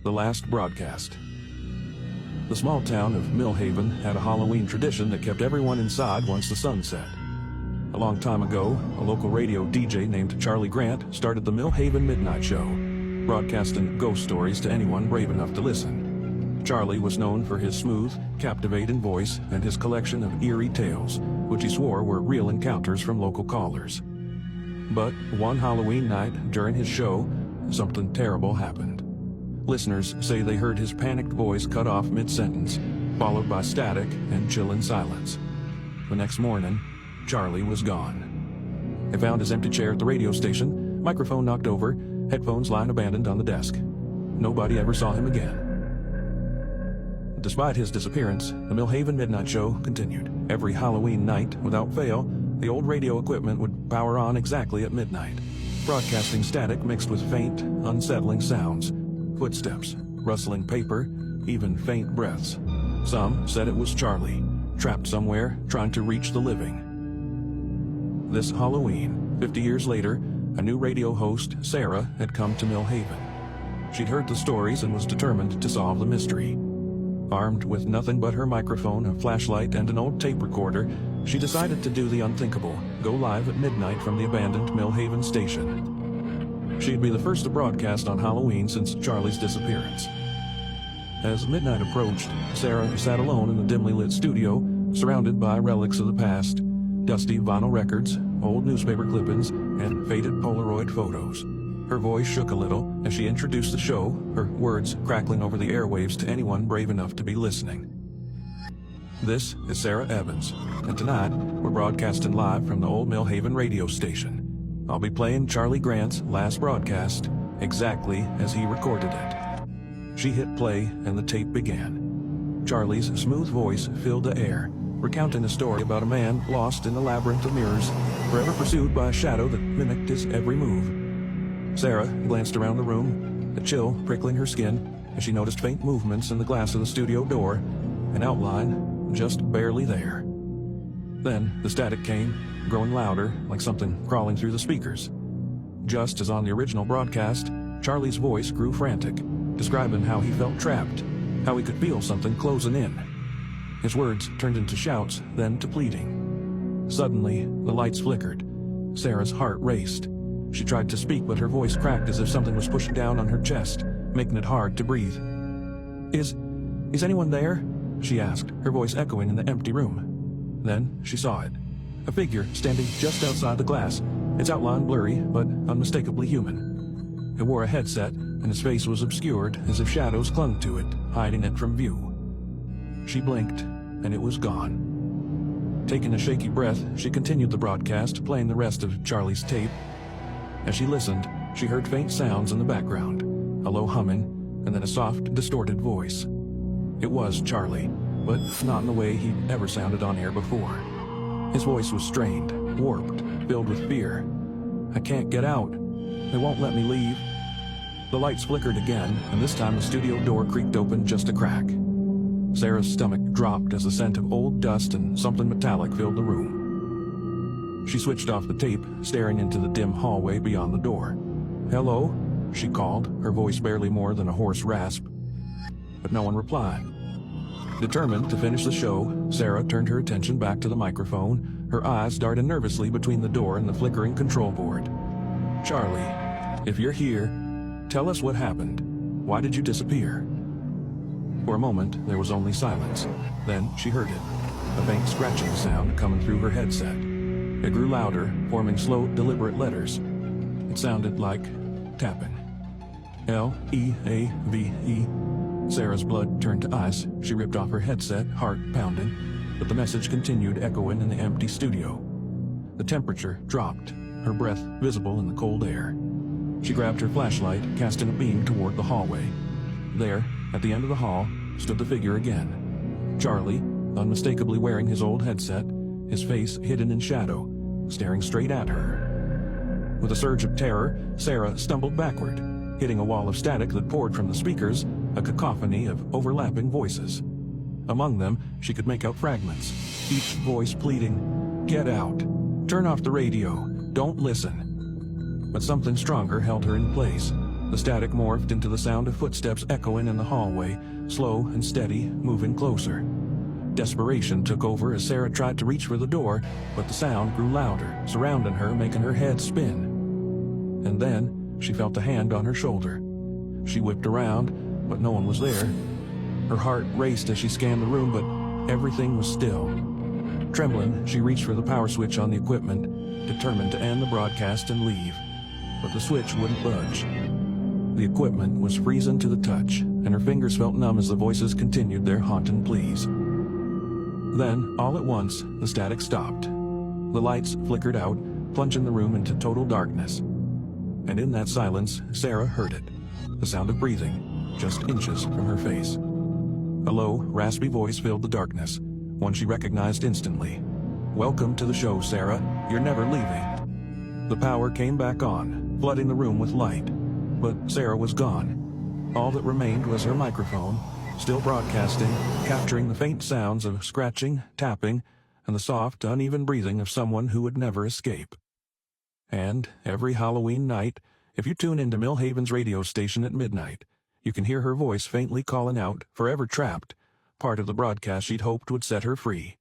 The last broadcast. The small town of Millhaven had a Halloween tradition that kept everyone inside once the sun set. A long time ago, a local radio DJ named Charlie Grant started the Millhaven Midnight Show, broadcasting ghost stories to anyone brave enough to listen. Charlie was known for his smooth, captivating voice and his collection of eerie tales, which he swore were real encounters from local callers. But one Halloween night during his show, something terrible happened. Listeners say they heard his panicked voice cut off mid-sentence, followed by static and chilling silence. The next morning, Charlie was gone. They found his empty chair at the radio station, microphone knocked over, headphones lying abandoned on the desk. Nobody ever saw him again. Despite his disappearance, the Millhaven Midnight Show continued. Every Halloween night, without fail, the old radio equipment would power on exactly at midnight, broadcasting static mixed with faint, unsettling sounds. Footsteps, rustling paper, even faint breaths. Some said it was Charlie, trapped somewhere, trying to reach the living. This Halloween, 50 years later, a new radio host, Sarah, had come to Millhaven. She'd heard the stories and was determined to solve the mystery. Armed with nothing but her microphone, a flashlight, and an old tape recorder, she decided to do the unthinkable, go live at midnight from the abandoned Millhaven station. She'd be the first to broadcast on Halloween since Charlie's disappearance. As midnight approached, Sarah sat alone in the dimly lit studio, surrounded by relics of the past, dusty vinyl records, old newspaper clippings, and faded Polaroid photos. Her voice shook a little as she introduced the show, her words crackling over the airwaves to anyone brave enough to be listening. This is Sarah Evans, and tonight we're broadcasting live from the old Millhaven radio station. I'll be playing Charlie Grant's last broadcast exactly as he recorded it. She hit play and the tape began. Charlie's smooth voice filled the air, recounting a story about a man lost in the labyrinth of mirrors, forever pursued by a shadow that mimicked his every move. Sarah glanced around the room, a chill prickling her skin as she noticed faint movements in the glass of the studio door, an outline just barely there. Then the static came, growing louder, like something crawling through the speakers. Just as on the original broadcast, Charlie's voice grew frantic, describing how he felt trapped, how he could feel something closing in. His words turned into shouts, then to pleading. Suddenly, the lights flickered. Sarah's heart raced. She tried to speak, but her voice cracked as if something was pushing down on her chest, making it hard to breathe. Is anyone there?" she asked, her voice echoing in the empty room. Then she saw it. A figure standing just outside the glass, its outline blurry but unmistakably human. It wore a headset, and his face was obscured as if shadows clung to it, hiding it from view. She blinked, and it was gone. Taking a shaky breath, she continued the broadcast, playing the rest of Charlie's tape. As she listened, she heard faint sounds in the background, a low humming, and then a soft, distorted voice. It was Charlie, but not in the way he'd ever sounded on air before. His voice was strained, warped, filled with fear. "I can't get out. They won't let me leave." The lights flickered again, and this time the studio door creaked open just a crack. Sarah's stomach dropped as the scent of old dust and something metallic filled the room. She switched off the tape, staring into the dim hallway beyond the door. "Hello?" she called, her voice barely more than a hoarse rasp. But no one replied. Determined to finish the show, Sarah turned her attention back to the microphone, her eyes darting nervously between the door and the flickering control board. "Charlie, if you're here, tell us what happened. Why did you disappear?" For a moment, there was only silence. Then she heard it, a faint scratching sound coming through her headset. It grew louder, forming slow, deliberate letters. It sounded like tapping. L-E-A-V-E. Sarah's blood turned to ice. She ripped off her headset, heart pounding, but the message continued echoing in the empty studio. The temperature dropped, her breath visible in the cold air. She grabbed her flashlight, casting a beam toward the hallway. There, at the end of the hall, stood the figure again. Charlie, unmistakably wearing his old headset, his face hidden in shadow, staring straight at her. With a surge of terror, Sarah stumbled backward, hitting a wall of static that poured from the speakers, a cacophony of overlapping voices. Among them, she could make out fragments, each voice pleading, "Get out! Turn off the radio! Don't listen!" But something stronger held her in place, The static morphed into the sound of footsteps echoing in the hallway, slow and steady, moving closer. Desperation took over as Sarah tried to reach for the door, but the sound grew louder, surrounding her, making her head spin. And then she felt a hand on her shoulder. She whipped around, but no one was there. Her heart raced as she scanned the room, but everything was still. Trembling, she reached for the power switch on the equipment, determined to end the broadcast and leave. But the switch wouldn't budge. The equipment was freezing to the touch, and her fingers felt numb as the voices continued their haunting pleas. Then, all at once, the static stopped. The lights flickered out, plunging the room into total darkness. And in that silence, Sarah heard it. The sound of breathing, just inches from her face. A low, raspy voice filled the darkness, one she recognized instantly. "Welcome to the show, Sarah. You're never leaving." The power came back on, flooding the room with light. But Sarah was gone. All that remained was her microphone, still broadcasting, capturing the faint sounds of scratching, tapping, and the soft, uneven breathing of someone who would never escape. And every Halloween night, if you tune into Millhaven's radio station at midnight, you can hear her voice faintly calling out, "Forever Trapped," part of the broadcast she'd hoped would set her free.